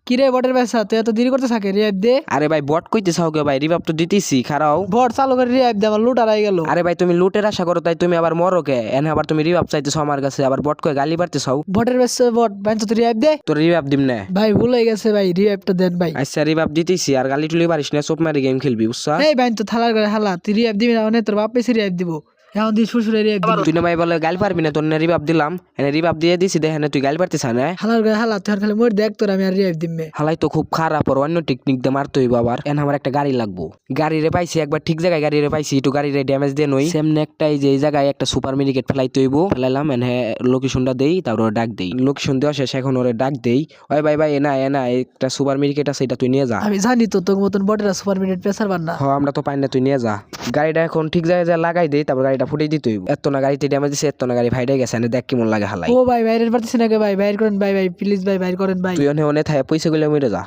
কিরে বটের ব্যবসা তুই এত দেরি করতে থাকে রিয়াইব দে। আরে ভাই বট কইতে চাও কে ভাই? রিভাব তো দিতেছি, খারাও। বট চালু করে রিয়াইব দে, আমার লুট আড়াই গেল। আরে ভাই তুমি লুটের আশা করো তাই তুমি আবার মরো কে? এনে আবার তুমি রিভাব চাইতেছো আমার কাছে, আবার বট কয়ে গালি পারতে চাও। বটের ব্যবসা বট বাইন তো রিয়াইব দে। তোর রিভাব দিম না। ভাই ভুল হয়ে গেছে ভাই, রিয়াইবটা দেন ভাই। আচ্ছা রিভাব দিতেছি, আর গালি টুলি পারিস না, চোপ মারি গেম খেলবি বুঝছা? এই বাইন তো থালার করে হালা, তুই রিয়াইব দিবি না মানে তোর বাপ পেছে রিয়াইব দিব। এখন তুই সুরসুরে রিয়াইব দিবি। তুই না ভাই বলে গালি পারবি না, তোর না রিভাব দিলাম, এনে রিভাব দিয়ে দিছি, দেখে তুই গালি পারতিস না। হালার করে হালা, তুই আর খালি মোর দেখ তোর আমি আর রিয়াইব দিমে। হালাই তো খুব খারাপ, আর অন্য টেকনিক দিয়ে মারতে হইব আবার। এন আমার একটা গাড়ি লাগবো, গাড়িরে পাইছি একবার ঠিক জায়গায়, গাড়িরে পাইছি একটু গাড়িরে ড্যামেজ দিয়ে নই সেমনি একটা এই যে এই জায়গায় একটা সুপার মিনিকেট ফেলাইতে হইব। ফেলাইলাম এনে লোকেশনটা দেই, তারপর ডাক দেই, লোকেশন দেওয়া শেষ, এখন ওরে ডাক দেই। ওই ভাই ভাই এনা এনা একটা সুপার মিনিকেট আছে, এটা তুই নিয়ে যা। আমি জানি তো তোর মতন বটেরা সুপার মিনিট পেছার পার না। হ আমরা তো পাই না, তুই নিয়ে যা। গাড়িটা এখন ঠিক জায়গায় যা লাগাই দেই, তারপর গাড়িটা ফুটিয়ে দিতে হইব। এত না গাড়িতে ড্যামেজ দিছে, এত না গাড়ি ফাইটে গেছে, এনে দেখ কেমন লাগে হালাই। ও ভাই বাইরের পারতেছি না কে ভাই, বাইর করেন ভাই, ভাই প্লিজ ভাই বাইর করেন ভাই। তুই অনে অনে থায় পয়সা গুলো মরে যা।